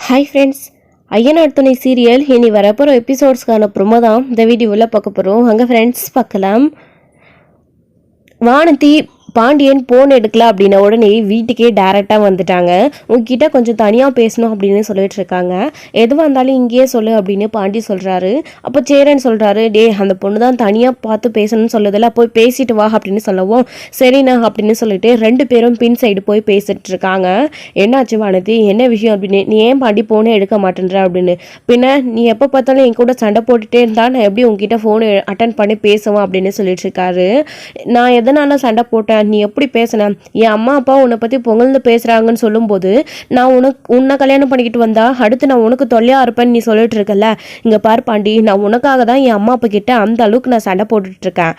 Hi friends, Ayyanar துணை serial இனி வரப்போகிற எபிசோட்ஸ்க்கான ப்ரோமோ தான் இந்த வீடியோவில் பார்க்க போகிறோம். அங்கே ஃப்ரெண்ட்ஸ் பார்க்கலாம். வானதி பாண்டியன் ஃபோன் எடுக்கல அப்படின்ன உடனே வீட்டுக்கே டேரெக்டாக வந்துட்டாங்க. உங்ககிட்ட கொஞ்சம் தனியாக பேசணும் அப்படின்னு சொல்லிட்டு இருக்காங்க. எதுவாக இருந்தாலும் இங்கேயே சொல்லு அப்படின்னு பாண்டி சொல்கிறாரு. அப்போ சேரன் சொல்கிறாரு, டே அந்த பொண்ணு தான் தனியாக பார்த்து பேசணும்னு சொல்லுதில்ல, போய் பேசிட்டு வா அப்படின்னு சொல்லவும் சரிண்ணா அப்படின்னு சொல்லிட்டு 2 பேரும் பின் சைடு போய் பேசிட்டு இருக்காங்க. என்னாச்சு வானதி, என்ன விஷயம் அப்படின்னு, நீ ஏன் பாண்டி ஃபோனே எடுக்க மாட்டேன்ற அப்படின்னு. பின்ன நீ எப்போ பார்த்தாலும் என் கூட சண்டை போட்டுகிட்டே இருந்தா நான் எப்படி உங்ககிட்ட ஃபோனு அட்டன் பண்ணி பேசுவேன் அப்படின்னு சொல்லிட்டு இருக்காரு. நான் எதனால சண்டை போட்டேன், நீ எப்படி பேசின, என் அம்மா அப்பா உன்னை பற்றி புகழ்ந்து பேசுகிறாங்கன்னு சொல்லும்போது நான் உன்னை கல்யாணம் பண்ணிக்கிட்டு வந்தா அடுத்து நான் உனக்கு தொல்லையாக இருப்பேன்னு நீ சொல்லிட்டு இருக்கல. இங்கே பார் பாண்டி, நான் உனக்காக தான் என் அம்மா அப்பா கிட்ட அந்த அளவுக்கு நான் சண்டை போட்டுட்டு இருக்கேன்.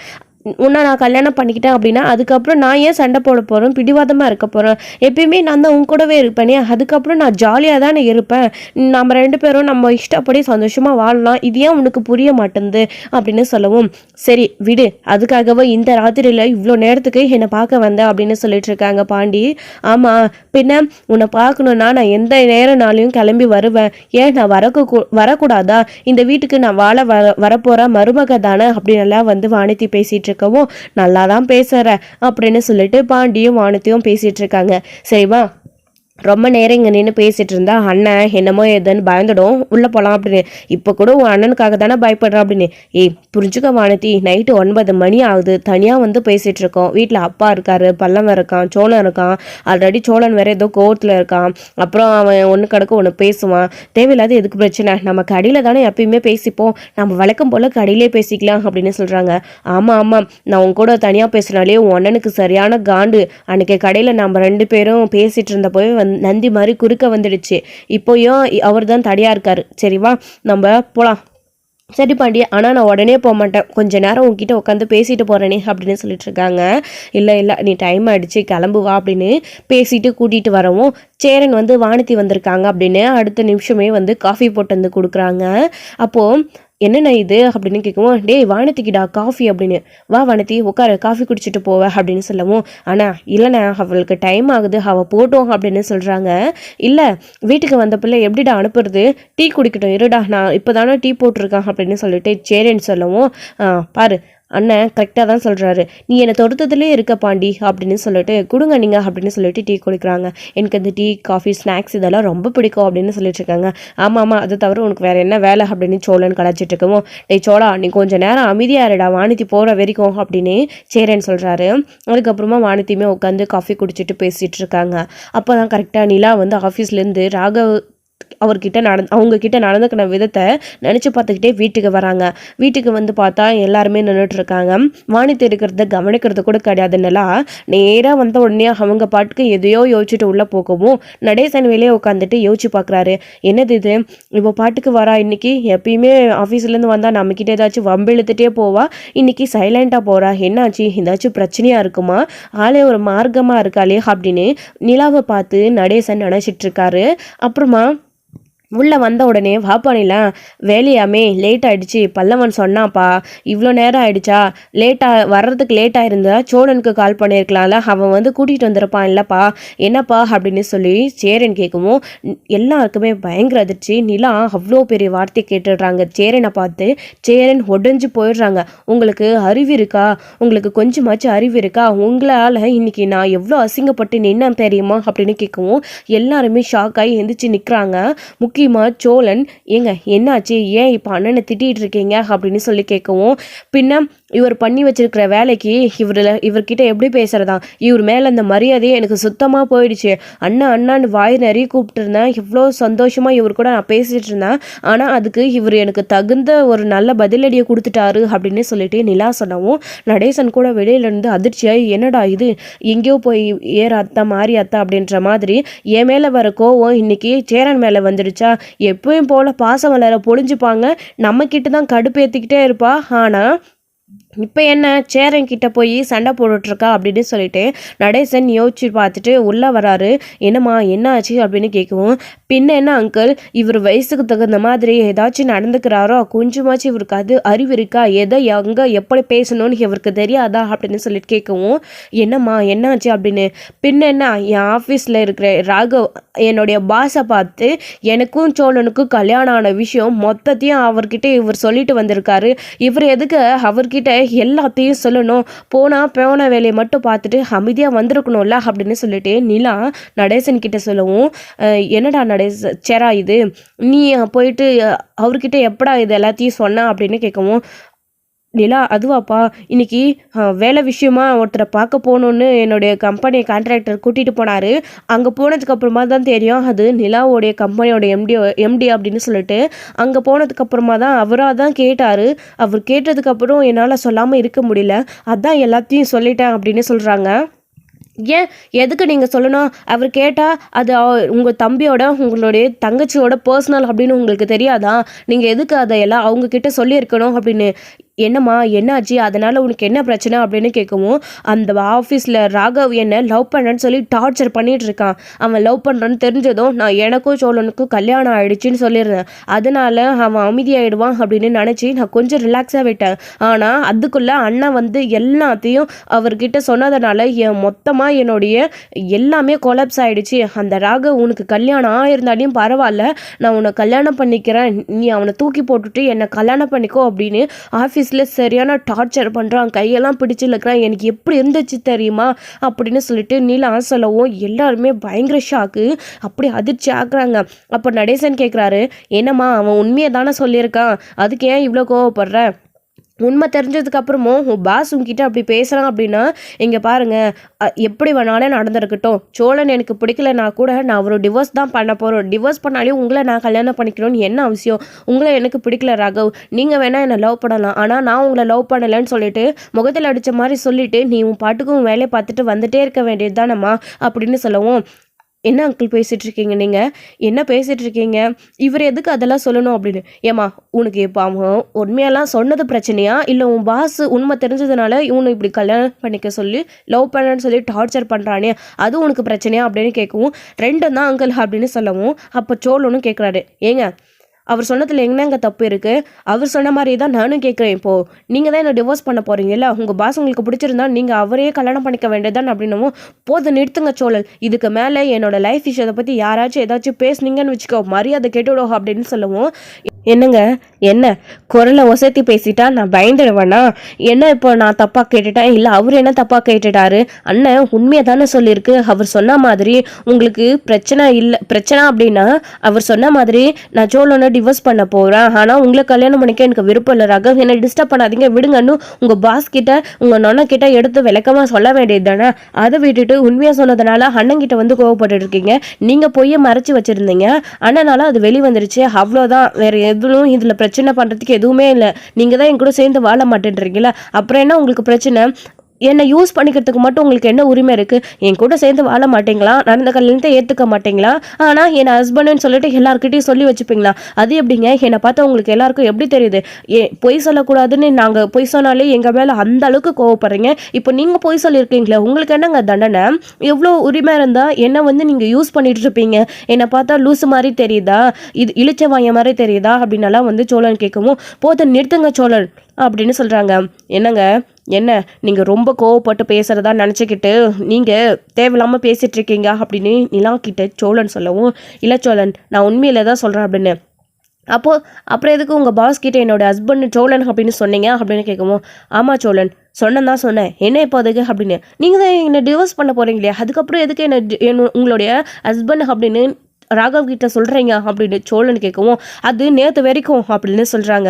உன்னை நான் கல்யாணம் பண்ணிக்கிட்டேன் அப்படின்னா அதுக்கப்புறம் நான் ஏன் சண்டை போட போகிறேன், பிடிவாதமாக இருக்க போகிறேன், எப்பயுமே நான் தான் உன் கூடவே இருப்பேனே, அதுக்கப்புறம் நான் ஜாலியாக தானே இருப்பேன், நம்ம 2 பேரும் நம்ம இஷ்டப்படி சந்தோஷமாக வாழலாம், இது ஏன் உனக்கு புரிய மாட்டேங்குது அப்படின்னு சொல்லவும் சரி விடு, அதுக்காகவே இந்த ராத்திரியில் இவ்வளோ நேரத்துக்கு என்னை பார்க்க வந்தேன் அப்படின்னு சொல்லிட்டு இருக்காங்க பாண்டி. ஆமாம், பின்ன உன்னை பார்க்கணுன்னா நான் எந்த நேரம்னாலையும் கிளம்பி வருவேன், ஏன் நான் வரக்கூடாதா, இந்த வீட்டுக்கு நான் வரப்போகிற மருமக தானே அப்படின்னு எல்லாம் வந்து வானதி பேசிட்டு இருக்கவும் நல்லா தான் பேசுற அப்படின்னு சொல்லிட்டு பாண்டியும் வானத்தையும் பேசிட்டு இருக்காங்க. சரிவா, ரொம்ப நேரம் இங்கே நின்று பேசிகிட்டு இருந்தா அண்ணன் என்னமோ எதுன்னு பயந்துடும், உள்ளே போகலாம் அப்படின்னு. இப்போ கூட உன் அண்ணனுக்காக தானே பயப்படுறான் அப்படின்னு. ஏய் புரிஞ்சுக்க வானதி, நைட்டு 9 மணி ஆகுது, தனியாக வந்து பேசிகிட்டு இருக்கோம், வீட்டில் அப்பா இருக்காரு, பல்லவன் இருக்கான், சோழன் இருக்கான், ஆல்ரெடி சோழன் வேற ஏதோ கோவத்தில் இருக்கான், அப்புறம் அவன் ஒன்று கிடக்க ஒன்று பேசுவான், தேவையில்லாத எதுக்கு பிரச்சனை, நம்ம கடையில் தானே எப்பயுமே பேசிப்போம், நம்ம வழக்கம் போல் கடையிலே பேசிக்கலாம் அப்படின்னு சொல்கிறாங்க. ஆமாம் ஆமாம், நான் உன் கூட தனியாக பேசுனாலே உன் அண்ணனுக்கு சரியான காண்டு, அன்றைக்கி கடையில் நம்ம 2 பேரும் பேசிகிட்டு இருந்தப்போவே நந்தி மாதிரி குறுக்க வந்துடுச்சு, இப்போயும் அவர் தான் தடையா இருக்காரு, சரிவா நம்ம போலாம். சரி பாண்டி, ஆனால் நான் உடனே போக மாட்டேன், கொஞ்ச நேரம் உங்ககிட்ட உட்காந்து பேசிட்டு போகிறேனே அப்படின்னு சொல்லிட்டு இருக்காங்க. இல்லை நீ டைம் ஆகிடுச்சு கிளம்பு வா அப்படின்னு பேசிட்டு கூட்டிகிட்டு வரவும் சேரன் வந்து வானதி வந்திருக்காங்க அப்படின்னு அடுத்த நிமிஷமே வந்து காஃபி போட்டு வந்து கொடுக்குறாங்க. அப்போது என்னண்ணா இது அப்படின்னு கேட்கவும், டே வானதிக்கிடா காஃபி அப்படின்னு, வா வானதி உட்கார காஃபி குடிச்சிட்டு போவ அப்படின்னு சொல்லவும், ஆனால் இல்லைண்ணா அவளுக்கு டைம் ஆகுது, அவள் போட்டோம் அப்படின்னு சொல்கிறாங்க. இல்லை வீட்டுக்கு வந்த பிள்ளை எப்படிடா அனுப்புறது, டீ குடிக்கட்டும் இருடா, நான் இப்போ தானே டீ போட்டிருக்கேன் அப்படின்னு சொல்லிட்டு சேரன் சொல்லவும், பாரு அண்ணன் கரெக்டாக தான் சொல்கிறாரு, நீ என்னை தொடுத்ததுலேயே இருக்க பாண்டி அப்படின்னு சொல்லிட்டு கொடுங்க நீங்கள் அப்படின்னு சொல்லிட்டு டீ குடிக்கிறாங்க. எனக்கு அந்த டீ காஃபி ஸ்நாக்ஸ் இதெல்லாம் ரொம்ப பிடிக்கும் அப்படின்னு சொல்லிட்டு இருக்காங்க. ஆமாம் அது தவிர உனக்கு வேறு என்ன வேலை அப்படின்னு சோழன் கலாச்சிட்டு இருக்கவும், டேய் சோழா நீ கொஞ்சம் நேரம் அமைதியாக இருடா வானதி போகிற வரைக்கும் அப்படின்னு சேரன் சொல்கிறாரு. அதுக்கப்புறமா வானதியுமே உட்காந்து காஃபி குடிச்சிட்டு பேசிகிட்டு இருக்காங்க. அப்போ தான் கரெக்டாக நிலா வந்து ஆஃபீஸ்லேருந்து ராகவ் அவர்கிட்ட அவங்கக்கிட்ட நடந்துக்கின விதத்தை நினச்சி பார்த்துக்கிட்டே வீட்டுக்கு வராங்க. வீட்டுக்கு வந்து பார்த்தா எல்லாருமே நின்றுட்டு இருக்காங்க. வானதி இருக்கிறத கவனிக்கிறது கூட கிடையாதுன்னெல்லாம் நேராக வந்த உடனே அவங்க பாட்டுக்கு எதையோ யோசிச்சுட்டு உள்ளே போகவும் நடேசன் வெளியே உட்காந்துட்டு யோசிச்சு பார்க்குறாரு. என்னது இது, இப்போ பாட்டுக்கு வரா, இன்னைக்கு எப்பயுமே ஆஃபீஸ்லேருந்து வந்தால் நம்மக்கிட்ட ஏதாச்சும் வம்பிழுத்துட்டே போவா, இன்னைக்கு சைலண்ட்டாக போகிறா, என்னாச்சு ஏதாச்சும் பிரச்சனையாக இருக்குமா, ஆளே ஒரு மார்க்கமாக இருக்காளே அப்படின்னு நிலாவை பார்த்து நடேசன் நினச்சிட்டு இருக்காரு. அப்புறமா உள்ளே வந்த உடனே வாப்பானிலாம் வேலையாமே லேட் ஆகிடுச்சு, பல்லவன் சொன்னாப்பா இவ்வளோ நேரம் ஆகிடுச்சா, வர்றதுக்கு லேட்டாக இருந்தா சோழனுக்கு கால் பண்ணியிருக்கலாம்ல, அவன் வந்து கூட்டிகிட்டு வந்திருப்பான் இல்லைப்பா, என்னப்பா அப்படின்னு சொல்லி சேரன் கேட்கவும் எல்லாருக்குமே பயங்கர அதிர்ச்சி. நிலா அவ்வளோ பெரிய வார்த்தை கேட்டுடுறாங்க சேரனை பார்த்து. சேரன் உடஞ்சி போயிடுறாங்க. உங்களுக்கு அறிவு இருக்கா, உங்களுக்கு கொஞ்சமாச்சும் அறிவு இருக்கா, உங்களால் இன்னைக்கு நான் எவ்வளோ அசிங்கப்பட்டு நின்ன தெரியுமா அப்படின்னு கேட்கவும் எல்லாருமே ஷாக்காகி எந்திரிச்சு நிற்கிறாங்க. முக்கியமாக சோழன், ஏங்க என்னாச்சு, ஏன் இப்போ அண்ணனை திட்டிகிட்டு இருக்கீங்க அப்படின்னு சொல்லி கேட்கவும், பின்ன இவர் பண்ணி வச்சிருக்கிற வேலைக்கு இவர்கிட்ட எப்படி பேசுறதா, இவர் மேலே அந்த மரியாதையே எனக்கு சுத்தமாக போயிடுச்சு, அண்ணான்னு வாய் நிறைய கூப்பிட்டு இருந்தேன், எவ்வளோ சந்தோஷமாக இவர் கூட நான் பேசிகிட்டு இருந்தேன், ஆனால் அதுக்கு இவர் எனக்கு தகுந்த ஒரு நல்ல பதிலடியை கொடுத்துட்டாரு அப்படின்னு சொல்லிட்டு நிலா சொல்லவும் நடேசன் கூட வெளியிலேருந்து அதிர்ச்சியாகி, என்னடா இது எங்கேயோ போய் ஏற அத்தா மாறி அத்தா அப்படின்ற மாதிரி என் மேலே வர கோவம் இன்னைக்கு சேரன் மேலே வந்துடுச்சா, எப்பயும் போல் பாசம் வளர பொழிஞ்சுப்பாங்க, நம்ம கிட்ட தான் கடுப்பேற்றிக்கிட்டே இருப்பா, ஆனால் இப்போ என்ன சேரன் கிட்ட போய் சண்டை போட்டுட்ருக்கா அப்படின்னு சொல்லிட்டு நடேசன் யோசிச்சு பார்த்துட்டு உள்ளே வராரு. என்னம்மா என்ன ஆச்சு அப்படின்னு கேட்கவும், பின்ன என்ன அங்கிள், இவர் வயசுக்கு தகுந்த மாதிரி ஏதாச்சும் நடந்துக்கிறாரோ, கொஞ்சமாச்சும் இவருக்கு அது அறிவு இருக்கா, எதை எங்கே எப்படி பேசணும்னு இவருக்கு தெரியாதா அப்படின்னு சொல்லிட்டு கேட்கவும், என்னம்மா என்னாச்சு அப்படின்னு, பின்ன என்ன என் ஆஃபீஸில் இருக்கிற ராகவ் என்னுடைய பாஸை பார்த்து எனக்கும் சோழனுக்கும் கல்யாணம் ஆன விஷயம் மொத்தத்தையும் அவர்கிட்ட இவர் சொல்லிட்டு வந்திருக்காரு. இவர் எதுக்கு அவர்கிட்ட எல்லாத்தையும் சொல்லணும், போன வேலையை மட்டும் பார்த்துட்டு அமைதியாக வந்திருக்கணும்ல அப்படின்னு சொல்லிட்டு நிலா நடேசன் கிட்ட சொல்லவும், என்னடா சேரா இது, நீ போயிட்டு அவர்கிட்ட எப்படா இது எல்லாத்தையும் சொன்ன அப்படின்னு கேட்கவும், நிலா அதுவாப்பா, இன்னைக்கு வேலை விஷயமா ஒருத்தரை பார்க்க போகணுன்னு என்னுடைய கம்பெனி கான்ட்ராக்டர் கூட்டிகிட்டு போனார். அங்கே போனதுக்கப்புறமா தான் தெரியும் அது நிலாவோடைய கம்பெனியோட எம்டி அப்படின்னு சொல்லிட்டு. அங்கே போனதுக்கப்புறமா தான் அவராக தான் கேட்டார். அவர் கேட்டதுக்கப்புறம் என்னால் சொல்லாமல் இருக்க முடியல, அதான் எல்லாத்தையும் சொல்லிட்டேன் அப்படின்னு சொல்கிறாங்க. ஏன் எதுக்கு நீங்கள் சொல்லணும், அவர் கேட்டால் அது உங்கள் தம்பியோட உங்களுடைய தங்கச்சியோட பர்சனல் அப்படின்னு உங்களுக்கு தெரியாதா, நீங்கள் எதுக்கு அதையெல்லாம் அவங்கக்கிட்ட சொல்லியிருக்கணும் அப்படின்னு. என்னம்மா என்னாச்சு, அதனால் உனக்கு என்ன பிரச்சனை அப்படின்னு கேட்கவும், அந்த ஆஃபீஸில் ராகவ் என்னை லவ் பண்ணுறேன்னு சொல்லி டார்ச்சர் பண்ணிகிட்டு இருக்கான். அவன் லவ் பண்ணுறேன்னு தெரிஞ்சதும் நான் எனக்கும் சோழனுக்கும் கல்யாணம் ஆகிடுச்சின்னு சொல்லியிருந்தேன். அதனால் அவன் அமைதியாகிடுவான் அப்படின்னு நினச்சி நான் கொஞ்சம் ரிலாக்ஸாக விட்டேன். ஆனால் அதுக்குள்ளே அண்ணன் வந்து எல்லாத்தையும் அவர்கிட்ட சொன்னதுனால மொத்தமாக என்னுடைய எல்லாமே கொலாப்ஸ் ஆகிடுச்சு. அந்த ராகவ் உனக்கு கல்யாணம் ஆகிருந்தாலையும் பரவாயில்ல, நான் உன்னை கல்யாணம் பண்ணிக்கிறேன், நீ அவனை தூக்கி போட்டுட்டு என்னை கல்யாணம் பண்ணிக்கோ அப்படின்னு ஆஃபீஸில் சரியான டார்ச்சர் பண்ணுறான், கையெல்லாம் பிடிச்சி இழுக்கிறான், எனக்கு எப்படி இருந்துச்சு தெரியுமா அப்படின்னு சொல்லிட்டு நீலா சொல்லவும் எல்லாருமே பயங்கர ஷாக்கு, அப்படி அதிர்ச்சி ஆக்குறாங்க. அப்போ நடேசன் கேட்குறாரு, என்னம்மா அவன் உண்மையை தானே சொல்லியிருக்கான், அதுக்கு ஏன் இவ்வளோ கோவப்படுற, உண்மை தெரிஞ்சதுக்கப்புறமும் உன் பாஸ் உங்ககிட்ட அப்படி பேசுகிறான் அப்படின்னா இங்கே பாருங்கள், எப்படி வேணாலும் நடந்திருக்கட்டும், சோழன் எனக்கு பிடிக்கலனா கூட நான் ஒரு டிவோர்ஸ் தான் பண்ண போகிறோம், டிவோர்ஸ் பண்ணாலே உங்களை நான் கல்யாணம் பண்ணிக்கணும்னு என்ன அவசியம், உங்களை எனக்கு பிடிக்கல ராகவ், நீங்கள் வேணால் என்னை லவ் பண்ணலாம், ஆனால் நான் உங்களை லவ் பண்ணலைன்னு சொல்லிட்டு முகத்தில் அடித்த மாதிரி சொல்லிவிட்டு நீ உன் பாட்டுக்கும் வேலையை பார்த்துட்டு வந்துட்டே இருக்க வேண்டியது தானம்மா அப்படின்னு சொல்லவும், என்ன அங்கிள் பேசிகிட்டு இருக்கீங்க, நீங்கள் என்ன பேசிகிட்டு இருக்கீங்க, இவர் எதுக்கு அதெல்லாம் சொல்லணும் அப்படின்னு. ஏம்மா உனக்கு இப்போ அவன் உண்மையெல்லாம் சொன்னது பிரச்சனையா, இல்லை உன் பாஸ் உண்மை தெரிஞ்சதுனால இவனு இப்படி கல்யாணம் பண்ணிக்க சொல்லி லவ் பண்ணன்னு சொல்லி டார்ச்சர் பண்ணுறானே அது உனக்கு பிரச்சனையா அப்படின்னு கேட்கவும், ரெண்டும் தான் அங்கிள் அப்படின்னு சொல்லவும், அப்போ சோழனும் கேட்குறாரு, ஏங்க அவர் சொன்னதில் என்னங்க தப்பு இருக்குது, அவர் சொன்ன மாதிரி தான் நானும் கேட்குறேன், இப்போது நீங்கள் தான் என்ன டிவோர்ஸ் பண்ண போகிறீங்கல்ல, உங்கள் பாஸ் உங்களுக்கு பிடிச்சிருந்தா நீங்கள் அவரே கல்யாணம் பண்ணிக்க வேண்டியதான் அப்படின்னவும், போது நிறுத்துங்க சோழல், இதுக்கு மேலே என்னோட லைஃப் விஷயத்தை பற்றி யாராச்சும் ஏதாச்சும் பேசுனீங்கன்னு வச்சுக்கோ மரியாதை கெட்டுவிடும் அப்படின்னு சொல்லவும், என்னங்க என்ன குரலை ஒசத்தி பேசிட்டா நான் பயந்துடுவேண்ணா, என்ன இப்போ நான் தப்பாக கேட்டுட்டேன், இல்லை அவர் என்ன தப்பாக கேட்டுட்டாரு, அண்ணன் உண்மையை தானே சொல்லியிருக்கு, அவர் சொன்ன மாதிரி உங்களுக்கு பிரச்சனை இல்லை, பிரச்சனை அப்படின்னா அவர் சொன்ன மாதிரி நான் சோழனை டிவோர்ஸ் பண்ண போகிறேன், ஆனால் உங்களை கல்யாணம் பண்ணிக்க எனக்கு விருப்பம் இல்லை ராகவ், என்னை டிஸ்டர்ப் பண்ணாதீங்க விடுங்கன்னு உங்கள் பாஸ் கிட்ட உங்கள் நொன்ன கிட்ட எடுத்து விளக்கமாக சொல்ல வேண்டியது தானே, அதை விட்டுட்டு உண்மையாக சொன்னதுனால அண்ணங்கிட்ட வந்து கோவப்பட்டு இருக்கீங்க, நீங்கள் பொய்யை மறைச்சி வச்சுருந்தீங்க, அண்ணனால அது வெளி வந்துருச்சு அவ்வளோதான், வேறு எதுவும் இதில் பிரச்சனை பண்ணுறதுக்கு எதுவுமே இல்லை, நீங்கள் தான் என் கூட சேர்ந்து வாழ மாட்டேன்றீங்களா, அப்புறம் என்ன உங்களுக்கு பிரச்சனை, என்னை யூஸ் பண்ணிக்கிறதுக்கு மட்டும் உங்களுக்கு என்ன உரிமை இருக்குது, என் கூட சேர்ந்து வாழ மாட்டீங்களா, நடந்த கல்யாணத்தை ஏற்றுக்க மாட்டீங்களா, ஆனால் என் ஹஸ்பண்டுன்னு சொல்லிட்டு எல்லாருக்கிட்டையும் சொல்லி வச்சுப்பீங்களா, அது எப்படிங்க, என்னை பார்த்தா உங்களுக்கு எல்லாருக்கும் எப்படி தெரியுது, பொய் சொல்லக்கூடாதுன்னு நாங்கள் பொய் சொன்னாலே எங்கள் மேலே அந்த அளவுக்கு கோவப்படுறீங்க, இப்போ நீங்கள் பொய் சொல்லியிருக்கீங்களே உங்களுக்கு என்னங்க தண்டனை, எவ்வளோ உரிமை இருந்தால் என்னை வந்து நீங்கள் யூஸ் பண்ணிட்டு இருப்பீங்க, என்னை பார்த்தா லூசு மாதிரி தெரியுதா, இது இழிச்ச வாய மாதிரி தெரியுதா அப்படின்னாலாம் வந்து சோழன் கேட்கவும், போத நிறுத்துங்க சோழன் அப்படின்னு சொல்கிறாங்க. என்னங்க என்ன நீங்கள் ரொம்ப கோவப்பட்டு பேசுகிறதா நினச்சிக்கிட்டு நீங்கள் தேவையில்லாமல் பேசிகிட்டு இருக்கீங்க அப்படின்னு நிலா கிட்ட சோழன் சொல்லவும், இல்லை சோழன் நான் உண்மையில தான் சொல்கிறேன் அப்படின்னு. அப்புறம் எதுக்கு உங்கள் பாஸ் கிட்டே என்னோடய ஹஸ்பண்ட் சோழன் அப்படின்னு சொன்னீங்க அப்படின்னு கேட்கவும், ஆமாம் சோழன் சொன்னேன், என்ன இப்போ அதுக்கு அப்படின்னு, நீங்கள் தான் என்னை டிவோர்ஸ் பண்ண போகிறீங்களே அதுக்கப்புறம் எதுக்கு என்ன உங்களுடைய ஹஸ்பண்ட் அப்படின்னு ராகவ் கிட்ட சொல்கிறீங்க அப்படின்னு சோழன் கேட்கவும், அது நேற்று வரைக்கும் அப்படின்னு சொல்கிறாங்க.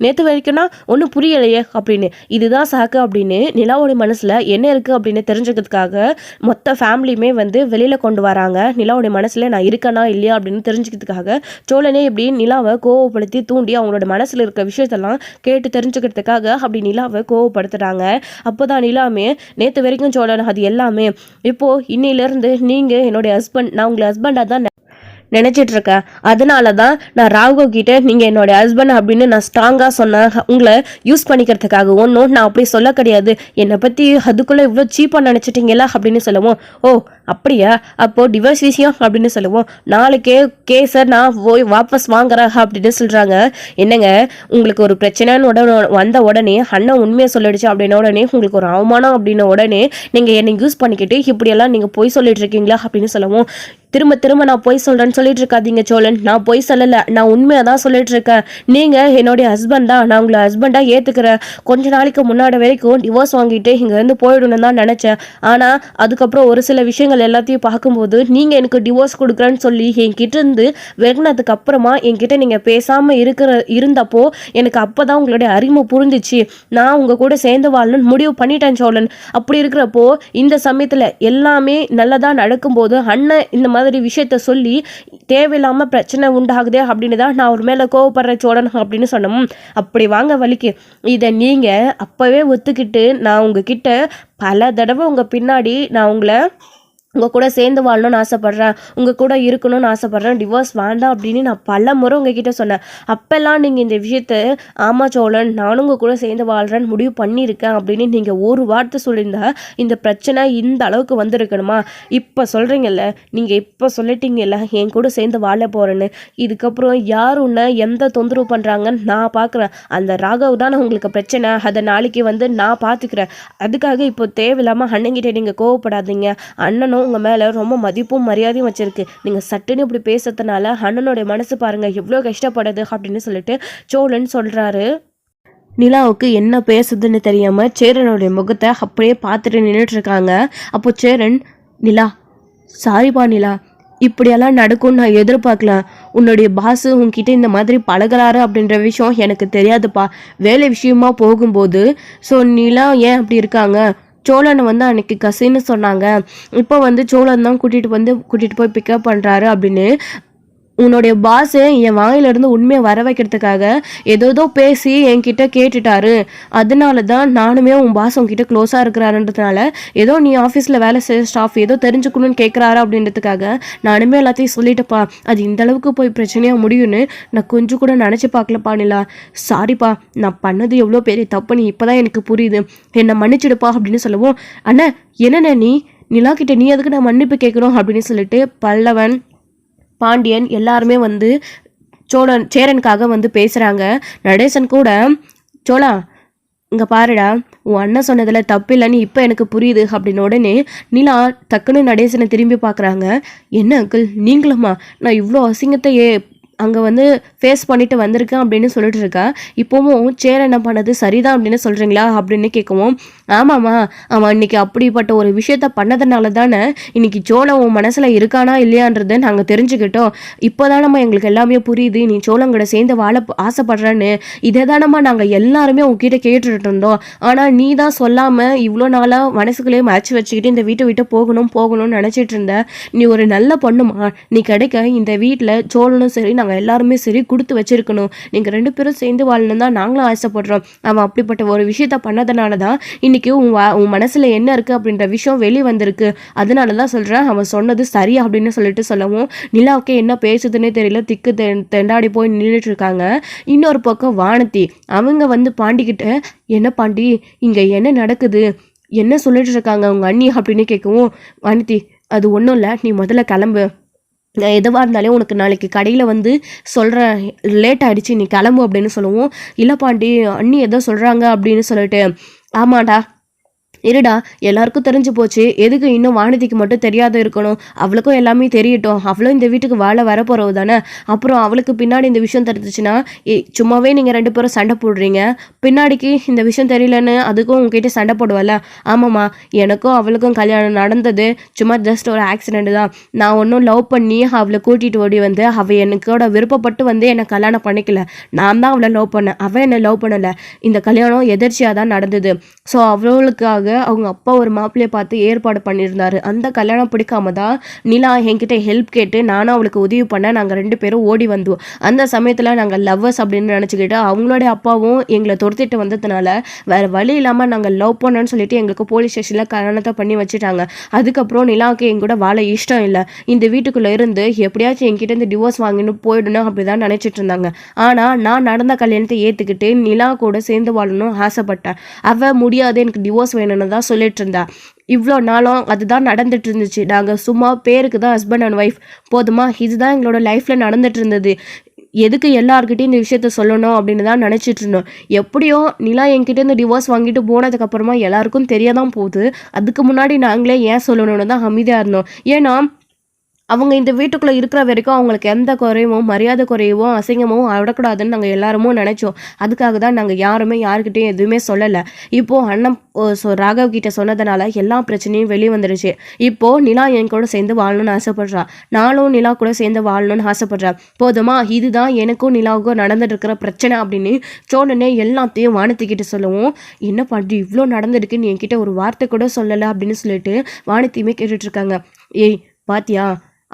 நேற்று வரைக்கும்னா ஒன்றும் புரியலையே அப்படின்னு, இதுதான் சாக்கு அப்படின்னு நிலாவோட மனசில் என்ன இருக்குது அப்படின்னு தெரிஞ்சுக்கிறதுக்காக மொத்த ஃபேமிலியுமே வந்து வெளியில் கொண்டு வராங்க. நிலாவோட மனசில் நான் இருக்கேனா இல்லையா அப்படின்னு தெரிஞ்சுக்கிறதுக்காக சோழனே இப்படி நிலாவை கோவப்படுத்தி தூண்டி அவங்களோட மனசில் இருக்க விஷயத்தெல்லாம் கேட்டு தெரிஞ்சுக்கிறதுக்காக அப்படி நிலாவை கோவப்படுத்துகிறாங்க. அப்போ தான் நிலாமே நேற்று வரைக்கும் சோழன் அது எல்லாமே இப்போது இன்னிலேருந்து நீங்கள் என்னுடைய ஹஸ்பண்ட், நான் உங்களை ஹஸ்பண்டாக தான் நினைச்சிட்டு இருக்கேன். அதனால தான் நான் ராகவ் கிட்ட நீங்க என்னோட ஹஸ்பண்ட் அப்படின்னு நான் ஸ்ட்ராங்கா சொன்னேன். உங்களை யூஸ் பண்ணிக்கிறதுக்காக ஒன்றும் நான் அப்படி சொல்ல கிடையாது. என்னை பத்தி அதுக்குள்ள இவ்வளோ சீப்பா நினைச்சிட்டீங்களா அப்படின்னு சொல்லுவோம். ஓ அப்படியா, அப்போ டிவோர்ஸ் விஷயம் அப்படின்னு சொல்லுவோம். நாளைக்கே கேஸை நான் போய் வாபஸ் வாங்குறேன் அப்படின்னு சொல்றாங்க. என்னங்க உங்களுக்கு ஒரு பிரச்சனைன்னு வந்த உடனே அண்ணன் உண்மையை சொல்லிடுச்சு அப்படின்ன உடனே உங்களுக்கு ஒரு அவமானம் அப்படின்ன உடனே நீங்க என்னை யூஸ் பண்ணிக்கிட்டு இப்படியெல்லாம் நீங்க போய் சொல்லிட்டு இருக்கீங்களா அப்படின்னு சொல்லுவோம். திரும்ப திரும்ப நான் பொய் சொல்றேன்னு சொல்லிட்டு இருக்காதீங்க சோழன். நான் பொய் சொல்லல, நான் உண்மையா தான் சொல்லிட்டு இருக்கேன். நீங்க என்னுடைய ஹஸ்பண்ட் தான், நான் உங்களை ஹஸ்பண்டா ஏத்துக்கிறேன். கொஞ்ச நாளைக்கு முன்னாடி வரைக்கும் டிவோர்ஸ் வாங்கிட்டு இங்க இருந்து போயிடணும்னு தான் நினைச்சேன். ஆனா அதுக்கப்புறம் ஒரு சில விஷயங்கள் எல்லாத்தையும் பார்க்கும்போது நீங்க எனக்கு டிவோர்ஸ் கொடுக்குறேன்னு சொல்லி என்கிட்ட இருந்து வெகுனதுக்கு அப்புறமா என்கிட்ட நீங்க பேசாம இருந்தப்போ எனக்கு அப்பதான் உங்களுடைய அறிமுறை புரிஞ்சிச்சு. நான் உங்க கூட சேர்ந்து வாழணும்னு முடிவு பண்ணிட்டேன் சோழன். அப்படி இருக்கிறப்போ இந்த சமயத்துல எல்லாமே நல்லதா நடக்கும்போது அண்ணன் இந்த மாதிரி விஷயத்த சொல்லி தேவையில்லாம பிரச்சனை உண்டாகுதே அப்படின்னு தான் நான் ஒரு மேல கோவப்படுறேன் சோழன் அப்படின்னு சொன்னோம். அப்படி வாங்க வலிக்கு இதை நீங்க அப்பவே ஒத்துக்கிட்டு நான் உங்ககிட்ட பல தடவை உங்க பின்னாடி நான் உங்கள் கூட சேர்ந்து வாழணும்னு ஆசைப்பட்றேன், உங்கள் கூட இருக்கணும்னு ஆசைப்பட்றேன், டிவோர்ஸ் வேண்டாம் அப்படின்னு நான் பல முறை உங்ககிட்ட சொன்னேன். அப்போல்லாம் நீங்கள் இந்த விஷயத்த ஆமா சோழன் நானும் உங்கள் கூட சேர்ந்து வாழ்கிறேன்னு முடிவு பண்ணியிருக்கேன் அப்படின்னு நீங்கள் ஒரு வார்த்தை சொல்லியிருந்தா இந்த பிரச்சனை இந்த அளவுக்கு வந்திருக்கணுமா? இப்போ சொல்கிறீங்கல்ல, நீங்கள் இப்போ சொல்லிட்டீங்கல்ல என் கூட சேர்ந்து வாழ போகிறேன்னு. இதுக்கப்புறம் யார் உன்னை எந்த தொந்தரவு பண்ணுறாங்கன்னு நான் பார்க்குறேன். அந்த ராகவ் தான் உங்களுக்கு பிரச்சனை, அதை நாளைக்கு நான் பார்த்துக்கிறேன். அதுக்காக இப்போ தேவையில்லாமல் அண்ணங்கிட்ட நீங்கள் கோவப்படாதீங்க. அண்ணனும் உங்க மேல ரொம்ப மதிப்பும் மரியாதையும் வச்சிருக்கு. நீங்க சட்டுன்னு இப்படி பேசுறதுனால அண்ணனுடைய மனசு பாருங்க எவ்வளவு கஷ்டப்படுது அப்படின்னு சொல்லிட்டு சோழன் சொல்றாரு. நிலாவுக்கு என்ன பேசுதுன்னு தெரியாம சேரனுடைய முகத்தை அப்படியே பார்த்துட்டு நின்றுட்டு இருக்காங்க. அப்போ சேரன், நிலா சாரிப்பா நிலா, இப்படியெல்லாம் நடக்கும்னு நான் எதிர்பார்க்கலாம். உன்னுடைய பாசு உன்கிட்ட இந்த மாதிரி பழகிறாரு அப்படின்ற விஷயம் எனக்கு தெரியாதுப்பா. வேலை விஷயமா போகும்போது ஸோ நிலா ஏன் அப்படி இருக்காங்க, சோழனை அன்னைக்கு கசின்னு சொன்னாங்க, இப்போ சோழன் தான் கூட்டிட்டு போய் பிக்கப் பண்ணுறாரு அப்படின்னு உன்னுடைய பாஸு என் வாயிலிருந்து உண்மையை வர வைக்கிறதுக்காக ஏதோ பேசி என்கிட்ட கேட்டுட்டாரு. அதனால தான் நானுமே உன் பாஸ் உன்கிட்ட க்ளோஸாக இருக்கிறாருன்றதுனால ஏதோ நீ ஆஃபீஸில் வேலை செய்ய ஸ்டாஃப் ஏதோ தெரிஞ்சுக்கணும்னு கேட்குறாரு அப்படின்றதுக்காக நானுமே எல்லாத்தையும் சொல்லிட்டப்பா. அது இந்த அளவுக்கு போய் பிரச்சனையாக முடியும்னு நான் கொஞ்சம் கூட நினச்சி பார்க்கலப்பா நிலா. சாரிப்பா, நான் பண்ணது எவ்வளோ பெரிய தப்புன்னு இப்போ தான் எனக்கு புரியுது, என்னை மன்னிச்சிடுப்பா அப்படின்னு சொல்லுவோம். அண்ணா என்னண்ணே நீ நிலா கிட்ட நீ எதுக்கு நான் மன்னிப்பு கேட்குறோம் அப்படின்னு சொல்லிட்டு பல்லவன் பாண்டியன் எல்லாருமே சேரனுக்காக பேசுகிறாங்க. நடேசன் கூட, சோழா இங்கே பாருடா, உன் அண்ணன் சொன்னதில் தப்பு இல்லைன்னு இப்போ எனக்கு புரியுது அப்படின்னு உடனே நிலா டக்குன்னு நடேசனை திரும்பி பார்க்குறாங்க. என்ன அங்கிள் நீங்களும்மா, நான் இவ்வளோ அசிங்கத்தையே அங்கே ஃபேஸ் பண்ணிட்டு வந்திருக்கேன் அப்படின்னு சொல்லிட்டு இருக்கா. இப்போவும் சேர என்ன பண்ணது சரிதான் அப்படின்னு சொல்கிறீங்களா அப்படின்னு கேட்கவும், ஆமாம்மா அவன் இன்னைக்கு அப்படிப்பட்ட ஒரு விஷயத்த பண்ணதுனால தானே இன்னைக்கு சோழன் உன் மனசில் இருக்கானா இல்லையான்றதை நாங்கள் தெரிஞ்சுக்கிட்டோம். இப்போ தானம்மா எங்களுக்கு எல்லாமே புரியுது நீ சோழங்கூட சேர்ந்து வாழ ஆசைப்படுறேன்னு. இதே தானம்மா நாங்கள் எல்லாருமே உங்ககிட்ட கேட்டுட்டு இருந்தோம். ஆனால் நீ தான் சொல்லாமல் இவ்வளோ நாளாக மனசுக்குள்ளேயே மறைச்சி வச்சுக்கிட்டு இந்த வீட்டை விட்டு போகணும்னு நினச்சிட்டு இருந்த. நீ ஒரு நல்ல பொண்ணுமா, நீ கிடைக்க இந்த வீட்டில் சோழனும் சரி நாங்கள் எல்லாருமே சரி கொடுத்து வச்சிருக்கணும். நீங்கள் 2 பேரும் சேர்ந்து வாழணும் தான் நாங்களும் ஆசைப்படுறோம். அவன் அப்படிப்பட்ட ஒரு விஷயத்த பண்ணதுனால தான் இன்னைக்கு உன் மனசில் என்ன இருக்குது அப்படின்ற விஷயம் வெளியே வந்திருக்கு. அதனால தான் சொல்கிறேன் அவன் சொன்னது சரி அப்படின்னு சொல்லிட்டு சொல்லவும் நிலாவுக்கே என்ன பேசுதுன்னே தெரியல, திக்கு தெண்டாடி போய் நின்றுட்டு இருக்காங்க. இன்னொரு பக்கம் வானதி அவங்க பாண்டிக்கிட்ட, என்ன பாண்டி இங்கே என்ன நடக்குது, என்ன சொல்லிட்டு இருக்காங்க அவங்க அண்ணி அப்படின்னு கேட்கவும், வானதி அது ஒன்றும் இல்லை, நீ முதல்ல கிளம்பு, நான் எதுவாக இருந்தாலே உனக்கு நாளைக்கு கடையில் சொல்கிறேன், லேட் ஆகிடுச்சு நீ கிளம்பு அப்படின்னு சொல்லுவோம். இல்லை பாண்டி அண்ணி எதோ சொல்கிறாங்க அப்படின்னு சொல்லிட்டு, ஆமாடா இருடா எல்லாருக்கும் தெரிஞ்சு போச்சு, எதுக்கு இன்னும் வானதிக்கு மட்டும் தெரியாத இருக்கணும், அவளுக்கும் எல்லாமே தெரியட்டும், அவளும் இந்த வீட்டுக்கு வாழ வரப்போறவு தானே. அப்புறம் அவளுக்கு பின்னாடி இந்த விஷயம் தெரிஞ்சிச்சுன்னா சும்மாவே நீங்கள் 2 பேரும் சண்டை போடுறீங்க, பின்னாடிக்கு இந்த விஷயம் தெரியலன்னு அதுக்கும் உங்ககிட்ட சண்டை போடுவல. ஆமாம்மா எனக்கும் அவளுக்கும் கல்யாணம் நடந்தது சும்மா ஜஸ்ட் ஒரு ஆக்சிடென்ட் தான். நான் ஒன்றும் லவ் பண்ணி அவளை கூட்டிகிட்டு ஓடி அவள் எனக்கோட விருப்பப்பட்டு என்னை கல்யாணம் பண்ணிக்கல, நான் தான் அவளை லவ் பண்ணேன், அவள் என்னை லவ் பண்ணலை. இந்த கல்யாணம் எதிர்ச்சியாக தான் நடந்தது. ஸோ அவளுக்காக அவங்க அப்பா ஒரு மாப்பிள்ளையை பார்த்து ஏற்பாடு பண்ணியிருந்தாரு. அந்த கல்யாணம் பிடிக்காம தான் நிலா என்கிட்ட ஹெல்ப் கேட்டு நானும் அவளுக்கு உதவி பண்ண நாங்கள் 2 பேரும் ஓடி வந்தோம். அந்த சமயத்தில் நாங்கள் லவ்வர்ஸ் அப்படின்னு நினச்சிக்கிட்டு அவங்களுடைய அப்பாவும் எங்களை துரத்திட்டு வந்ததுனால வேறு வழி இல்லாமல் நாங்கள் லவ் பண்ணோன்னு சொல்லிட்டு எங்களுக்கு போலீஸ் ஸ்டேஷனில் கல்யாணத்தை பண்ணி வச்சுட்டாங்க. அதுக்கப்புறம் நிலாவுக்கு என் கூட வாழ இஷ்டம் இல்லை. இந்த வீட்டுக்குள்ளே இருந்து எப்படியாச்சும் என்கிட்ட இருந்து டிவோர்ஸ் வாங்கின்னு போயிடணும் அப்படி தான் நினச்சிட்டு இருந்தாங்க. ஆனால் நான் நடந்த கல்யாணத்தை ஏற்றுக்கிட்டு நிலா கூட சேர்ந்து வாழணும் ஆசைப்பட்டேன். அவள் முடியாது, எனக்கு டிவோர்ஸ் வேணும்னு தான் சொல்லிட்டு இருந்தா. இவ்வளோ நாளும் அதுதான் நடந்துட்டு இருந்துச்சு. நாங்கள் சும்மா பேருக்கு தான் ஹஸ்பண்ட் அண்ட் ஒய்ஃப், போதுமா? இதுதான் எங்களோட லைஃப்பில் நடந்துட்டு இருந்தது. எதுக்கு எல்லாருக்கிட்டையும் இந்த விஷயத்த சொல்லணும் அப்படின்னு தான் நினச்சிட்டு இருந்தோம். எப்படியோ நிலா என்கிட்ட இந்த டிவோர்ஸ் வாங்கிட்டு போனதுக்கப்புறமா எல்லாருக்கும் தெரிய தான் போகுது. அதுக்கு முன்னாடி நாங்களே ஏன் சொல்லணும்னு தான் அமைதியாக இருந்தோம். ஏன்னா அவங்க இந்த வீட்டுக்குள்ளே இருக்கிற வரைக்கும் அவங்களுக்கு எந்த குறையும் மரியாதை குறையவும் அசிங்கமும் விடக்கூடாதுன்னு நாங்கள் எல்லாருமே நினச்சோம். அதுக்காக தான் நாங்கள் யாருமே யாருக்கிட்டையும் எதுவுமே சொல்லலை. இப்போது அண்ணன் ராகவ் கிட்ட சொன்னதுனால எல்லா பிரச்சனையும் வெளியே வந்துடுச்சு. இப்போது நிலா என் கூட சேர்ந்து வாழணும்னு ஆசைப்படுறா. நானும் நிலா கூட சேர்ந்து வாழணும்னு ஆசைப்படுறேன். போதுமா? இதுதான் எனக்கும் நிலாவுக்கும் நடந்துட்டு இருக்கிற பிரச்சனை அப்படின்னு சோழனே எல்லாத்தையும் வானத்திக்கிட்ட சொல்லவும், என்ன பண்ணி இவ்வளோ நடந்துருக்குன்னு என்கிட்ட ஒரு வார்த்தை கூட சொல்லலை அப்படின்னு சொல்லிட்டு வானத்தையுமே கேட்டுட்ருக்காங்க. ஏய் பாத்தியா,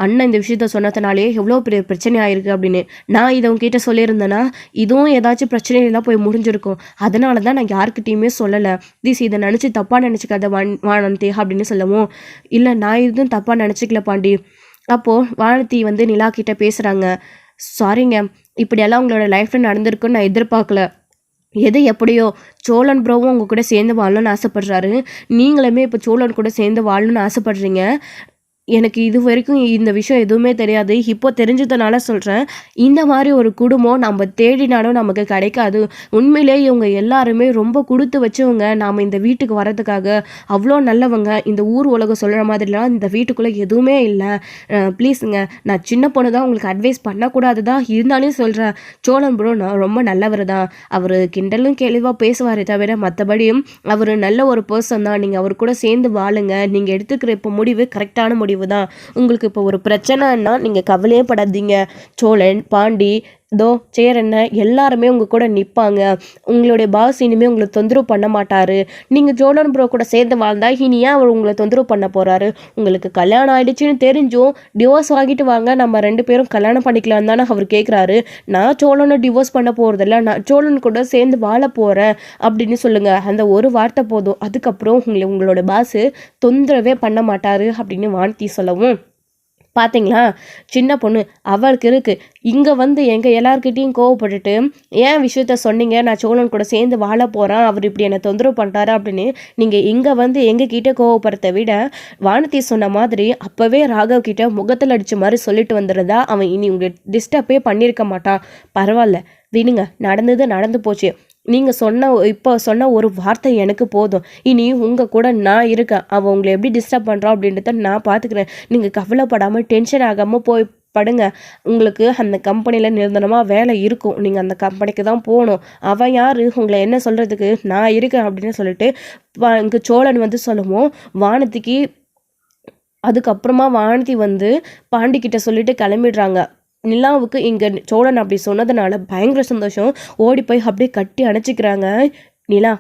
அண்ணன் இந்த விஷயத்த சொன்னதுனாலே எவ்வளோ பெரிய பிரச்சனை ஆயிருக்கு அப்படின்னு. நான் இதை உங்ககிட்ட சொல்லியிருந்தேன்னா இதுவும் ஏதாச்சும் பிரச்சனையெல்லாம் போய் முடிஞ்சிருக்கும். அதனால தான் நான் யாருக்கிட்டையுமே சொல்லலை. இதை நினச்சி தப்பாக நினச்சிக்காத வானந்தி அப்படின்னு சொல்லவும், இல்லை நான் எதுவும் தப்பாக நினச்சிக்கல பாண்டி. அப்போது வானதி வந்து நிலா கிட்ட பேசுகிறாங்க. சாரிங்க, இப்படியெல்லாம் உங்களோட லைஃப்பில் நடந்திருக்குன்னு நான் எதிர்பார்க்கல. எது எப்படியோ சோழன் ப்ரோவும் உங்கள் கூட சேர்ந்து வாழணும்னு ஆசைப்படுறாரு. நீங்களுமே இப்போ சோழன் கூட சேர்ந்து வாழணும்னு ஆசைப்படுறீங்க. எனக்கு இது வரைக்கும் இந்த விஷயம் எதுவுமே தெரியாது. இப்போ தெரிஞ்சதுனால சொல்கிறேன். இந்த மாதிரி ஒரு குடும்பம் நம்ம தேடினாலும் நமக்கு கிடைக்காது. உண்மையிலே இவங்க எல்லாருமே ரொம்ப கொடுத்து வச்சவங்க. நாம் இந்த வீட்டுக்கு வரதுக்காக அவ்வளோ நல்லவங்க. இந்த ஊர் உலகம் சொல்கிற மாதிரிலாம் இந்த வீட்டுக்குள்ளே எதுவுமே இல்லை. ப்ளீஸுங்க, நான் சின்ன பொண்ணு தான், உங்களுக்கு அட்வைஸ் பண்ணக்கூடாது தான், இருந்தாலும் சொல்கிறேன். சோழன் ப்ரோ நான் ரொம்ப நல்லவர் தான். அவர் கிண்டலும் கேள்வியாக பேசுவாரே தவிர மற்றபடியும் அவர் நல்ல ஒரு பர்சன் தான். நீங்கள் அவர் கூட சேர்ந்து வாழுங்க. நீங்கள் எடுத்துக்கிற இப்போ முடிவு கரெக்டான முடிவு தான். உங்களுக்கு இப்போ ஒரு பிரச்சனைன்னா நீங்கள் கவலையே படாதீங்க. சோழன், பாண்டி, தோ சேரண்ண எல்லாருமே உங்கள் கூட நிற்பாங்க. உங்களுடைய பாஸ் இனிமேல் உங்களை தொந்தரவு பண்ண மாட்டார். நீங்கள் சோழன் ப்ரோ கூட சேர்ந்து வாழ்ந்தா இனி ஏன் அவர் உங்களை தொந்தரவு பண்ண போகிறாரு? உங்களுக்கு கல்யாணம் ஆகிடுச்சின்னு தெரிஞ்சும் டிவோர்ஸ் வாங்கிட்டு வாங்க, நம்ம 2 பேரும் கல்யாணம் பண்ணிக்கலாம் தானே அவர் கேட்குறாரு. நான் சோழனை டிவோர்ஸ் பண்ண போகிறதில்ல, நான் சோழன் கூட சேர்ந்து வாழ போகிறேன் அப்படின்னு சொல்லுங்கள். அந்த ஒரு வார்த்தை போதும். அதுக்கப்புறம் உங்களோட பாஸு தொந்தரவே பண்ண மாட்டார் அப்படின்னு வானதி சொல்லவும், பார்த்தீங்களா சின்ன பொண்ணு அவளுக்கு இருக்குது. இங்கே வந்து எங்கள் எல்லாருக்கிட்டையும் கோவப்பட்டுட்டு ஏன் விஷயத்த சொன்னீங்க, நான் சோழன் கூட சேர்ந்து வாழ போகிறேன், அவர் இப்படி என்னை தொந்தரவு பண்ணுறாரு அப்படின்னு நீங்கள் இங்கே வந்து எங்ககிட்ட கோவப்படுறத விட வானதி சொன்ன மாதிரி அப்போவே ராகவ் கிட்ட முகத்தில் அடித்த மாதிரி சொல்லிட்டு வந்துடுறதா அவன் இனி உங்களை டிஸ்டர்பே பண்ணியிருக்க மாட்டான். பரவாயில்ல விடுங்க, நடந்தது நடந்து போச்சு. நீங்கள் இப்போ சொன்ன ஒரு வார்த்தை எனக்கு போதும். இனி உங்கள் கூட நான் இருக்கேன். அவன் உங்களை எப்படி டிஸ்டர்ப் பண்ணுறான் அப்படின்றத நான் பார்த்துக்கிறேன். நீங்கள் கவலைப்படாமல் டென்ஷன் ஆகாமல் போய் படுங்க. உங்களுக்கு அந்த கம்பெனியில் நிரந்தரமாக வேலை இருக்கும். நீங்கள் அந்த கம்பெனிக்கு தான் போகணும். அவன் யார் உங்களை என்ன சொல்கிறதுக்கு? நான் இருக்கேன் அப்படின்னு சொல்லிட்டு இங்கே சோழன் வந்து சொல்லுவோம். வானதிக்கு அதுக்கப்புறமா வானதி வந்து பாண்டிக்கிட்ட சொல்லிட்டு கிளம்பிடுறாங்க. நிலாவுக்கு இங்கே சோழன் அப்படி சொன்னதுனால பயங்கர சந்தோஷம். ஓடி போய் அப்படியே கட்டி அணைச்சிக்கிறாங்க. நிலா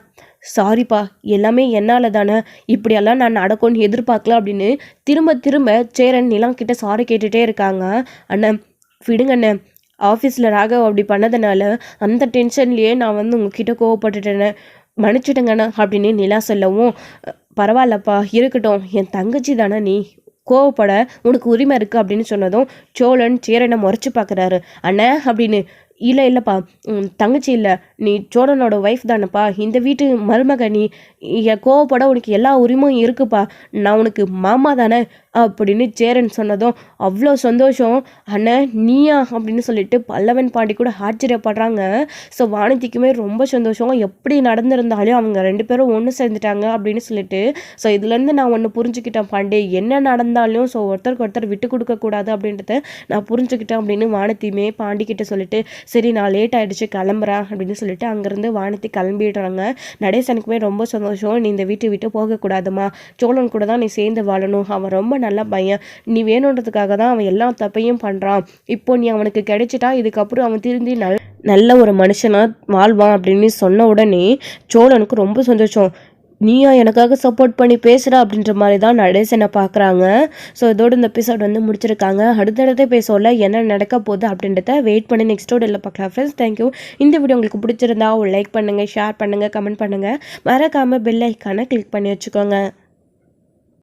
சாரிப்பா, எல்லாமே என்னால் தானே, இப்படியெல்லாம் நான் நடக்கும்னு எதிர்பார்க்கல அப்படின்னு திரும்ப திரும்ப சேரன் நிலா கிட்ட சாரி கேட்டுகிட்டே இருக்காங்க. அண்ணன் விடுங்கண்ணே, ஆஃபீஸில் ராகவ் அப்படி பண்ணதுனால அந்த டென்ஷன்லேயே நான் வந்து உங்ககிட்ட கோவப்பட்டுட்டேனே, மன்னிச்சிடுங்கண்ணா அப்படின்னு நிலா சொல்லவும், பரவாயில்லப்பா இருக்கட்டும், என் தங்கச்சி தானே நீ, கோவப்பட உனக்கு உரிமை இருக்குது அப்படின்னு சொன்னதும் சோழன் சேரனை முறைச்சி பார்க்குறாரு. அண்ணே அப்படின்னு, இல்லைப்பா தங்கச்சி இல்லை, நீ சோழனோட ஒய்ஃப் தானேப்பா, இந்த வீட்டு மருமக, நீ கோவப்பட உனக்கு எல்லா உரிமையும் இருக்குப்பா, நான் உனக்கு மாமா தானே அப்படின்னு சேரன் சொன்னதும் அவ்வளோ சந்தோஷம். அண்ணன் நீயா அப்படின்னு சொல்லிட்டு பல்லவன் பாண்டி கூட ஆச்சரியப்படுறாங்க. ஸோ வானதிக்குமே ரொம்ப சந்தோஷம். எப்படி நடந்திருந்தாலும் அவங்க 2 பேரும் ஒன்று சேர்ந்துட்டாங்க அப்படின்னு சொல்லிட்டு. ஸோ இதுலேருந்து நான் ஒன்று புரிஞ்சுக்கிட்டேன் பாண்டி, என்ன நடந்தாலும் ஸோ ஒருத்தருக்கு ஒருத்தர் விட்டு கொடுக்கக்கூடாது அப்படின்றத நான் புரிஞ்சுக்கிட்டேன் அப்படின்னு வானதியுமே பாண்டிக்கிட்ட சொல்லிட்டு, சரி நான் லேட் ஆகிடுச்சு கிளம்புறேன் அப்படின்னு சொல்லிட்டு அங்கேருந்து வானதி கிளம்பிடுறாங்க. நடேசனுக்குமே ரொம்ப சந்தோஷம். நீ இந்த வீட்டை விட்டு போகக்கூடாதுமா, சோழன் கூட தான் நீ சேர்ந்து வாழணும், அவன் ரொம்ப நல்ல பையன், நீ வேணுன்றதுக்காக தான் அவன் எல்லா தப்பையும் பண்ணுறான், இப்போ நீ அவனுக்கு கிடைச்சிட்டா இதுக்கப்புறம் அவன் திருந்தி நல்ல ஒரு மனுஷனாக வாழ்வான் அப்படின்னு சொன்ன உடனே சோழனுக்கு ரொம்ப சந்தோஷம். நீயா எனக்காக சப்போர்ட் பண்ணி பேசுற அப்படின்ற மாதிரி தான் நடேசனை பார்க்குறாங்க. ஸோ இதோட இந்த எபிசோட் வந்து முடிச்சிருக்காங்க. அடுத்தடுத்த எபிசோடில் என்ன நடக்க போகுது அப்படின்றத வெயிட் பண்ணி நெக்ஸ்ட்டோட எல்லாம் பார்க்கலாம் ஃப்ரெண்ட்ஸ். தேங்க்யூ. இந்த வீடியோ உங்களுக்கு பிடிச்சிருந்தா லைக் பண்ணுங்கள், ஷேர் பண்ணுங்கள், கமெண்ட் பண்ணுங்கள். மறக்காமல் பெல் ஐக்கானை கிளிக் பண்ணி வச்சுக்கோங்க.